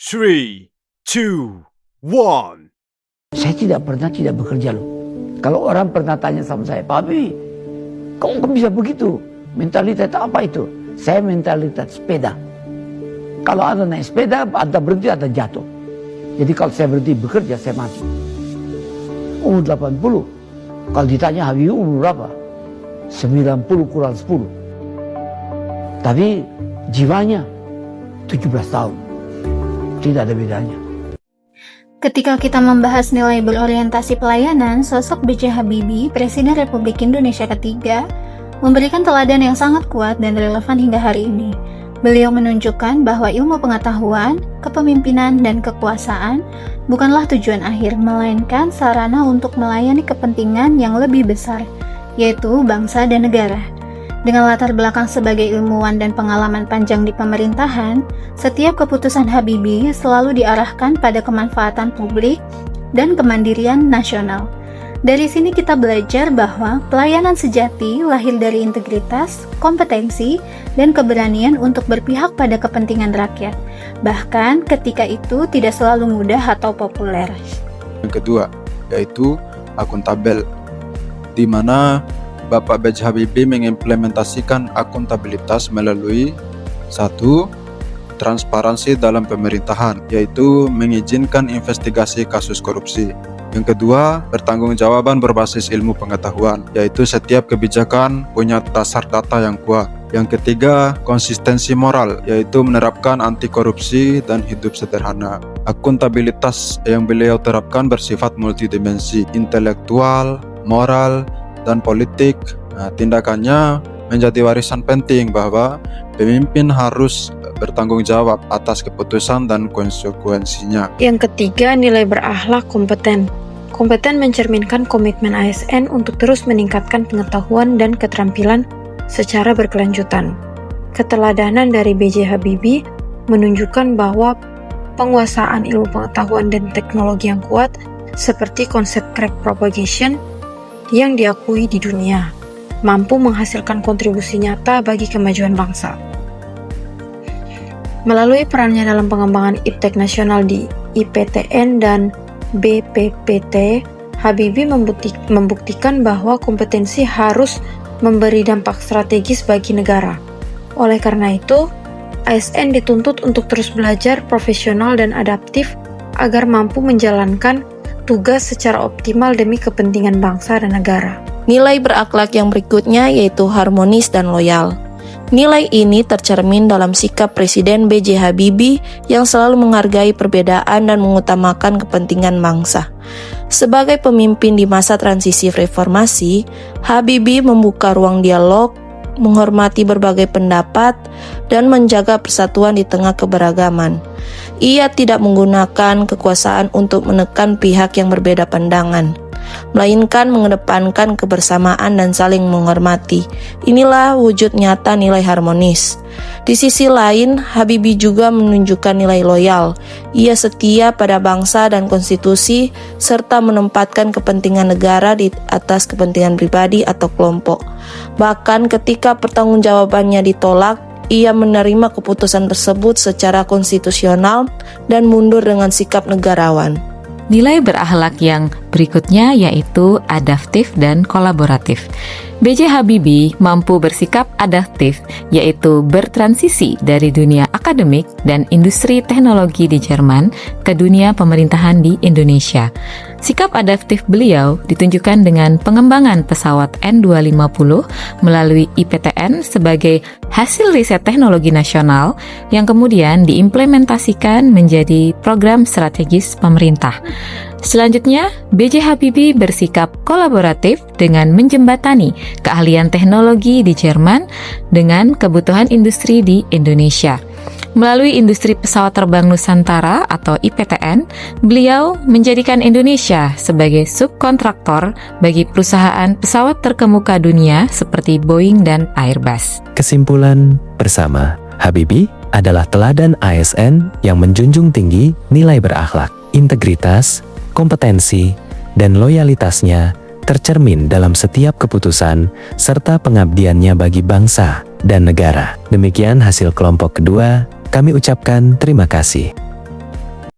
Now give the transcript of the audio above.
3, 2, 1. Saya tidak pernah tidak bekerja loh. Kalau orang pernah tanya sama saya, Pak Habibie, kamu kok bisa begitu? Mentalitas apa itu? Saya mentalitas sepeda. Kalau ada naik sepeda, ada berhenti, ada jatuh. Jadi kalau saya berhenti bekerja, saya mati. Umur 80. Kalau ditanya Habibie umur berapa? 90 kurang 10. Tapi jiwanya 17 tahun. Tidak ada bedanya. Ketika kita membahas nilai berorientasi pelayanan, sosok B.J. Habibie, Presiden Republik Indonesia ketiga, memberikan teladan yang sangat kuat dan relevan hingga hari ini. Beliau menunjukkan bahwa ilmu pengetahuan, kepemimpinan, dan kekuasaan bukanlah tujuan akhir, melainkan sarana untuk melayani kepentingan yang lebih besar, yaitu bangsa dan negara. Dengan latar belakang sebagai ilmuwan dan pengalaman panjang di pemerintahan, setiap keputusan Habibie selalu diarahkan pada kemanfaatan publik dan kemandirian nasional. Dari sini kita belajar bahwa pelayanan sejati lahir dari integritas, kompetensi, dan keberanian untuk berpihak pada kepentingan rakyat, bahkan ketika itu tidak selalu mudah atau populer. Yang kedua, yaitu akuntabel, di mana Bapak B.J. Habibie mengimplementasikan akuntabilitas melalui 1. Transparansi dalam pemerintahan, yaitu mengizinkan investigasi kasus korupsi. Yang kedua, pertanggungjawaban berbasis ilmu pengetahuan, yaitu setiap kebijakan punya dasar data yang kuat. Yang ketiga, konsistensi moral, yaitu menerapkan anti korupsi dan hidup sederhana. Akuntabilitas yang beliau terapkan bersifat multidimensi, intelektual, moral, dan politik. Tindakannya menjadi warisan penting bahwa pemimpin harus bertanggung jawab atas keputusan dan konsekuensinya. Yang ketiga, nilai berakhlak kompeten. Kompeten mencerminkan komitmen ASN untuk terus meningkatkan pengetahuan dan keterampilan secara berkelanjutan. Keteladanan dari B.J. Habibie menunjukkan bahwa penguasaan ilmu pengetahuan dan teknologi yang kuat seperti konsep crack propagation yang diakui di dunia, mampu menghasilkan kontribusi nyata bagi kemajuan bangsa. Melalui perannya dalam pengembangan iptek nasional di IPTN dan BPPT, Habibie membuktikan bahwa kompetensi harus memberi dampak strategis bagi negara. Oleh karena itu, ASN dituntut untuk terus belajar profesional dan adaptif agar mampu menjalankan tugas secara optimal demi kepentingan bangsa dan negara. Nilai berakhlak yang berikutnya yaitu harmonis dan loyal. Nilai ini tercermin dalam sikap Presiden B.J. Habibie yang selalu menghargai perbedaan dan mengutamakan kepentingan bangsa. Sebagai pemimpin di masa transisi reformasi, Habibie membuka ruang dialog, menghormati berbagai pendapat, dan menjaga persatuan di tengah keberagaman. Ia tidak menggunakan kekuasaan untuk menekan pihak yang berbeda pandangan, melainkan mengedepankan kebersamaan dan saling menghormati. Inilah wujud nyata nilai harmonis. Di sisi lain, Habibie juga menunjukkan nilai loyal. Ia setia pada bangsa dan konstitusi, serta menempatkan kepentingan negara di atas kepentingan pribadi atau kelompok. Bahkan ketika pertanggungjawabannya ditolak, ia menerima keputusan tersebut secara konstitusional dan mundur dengan sikap negarawan. Nilai berakhlak yang berikutnya yaitu adaptif dan kolaboratif. B.J. Habibie mampu bersikap adaptif, yaitu bertransisi dari dunia akademik dan industri teknologi di Jerman ke dunia pemerintahan di Indonesia. Sikap adaptif beliau ditunjukkan dengan pengembangan pesawat N250 melalui IPTN sebagai hasil riset teknologi nasional yang kemudian diimplementasikan menjadi program strategis pemerintah. Selanjutnya, B.J. Habibie bersikap kolaboratif dengan menjembatani keahlian teknologi di Jerman dengan kebutuhan industri di Indonesia. Melalui industri pesawat terbang Nusantara atau IPTN, beliau menjadikan Indonesia sebagai subkontraktor bagi perusahaan pesawat terkemuka dunia seperti Boeing dan Airbus. Kesimpulan bersama, Habibie adalah teladan ASN yang menjunjung tinggi nilai berakhlak, integritas, kompetensi, dan loyalitasnya tercermin dalam setiap keputusan serta pengabdiannya bagi bangsa dan negara. Demikian hasil kelompok kedua, kami ucapkan terima kasih.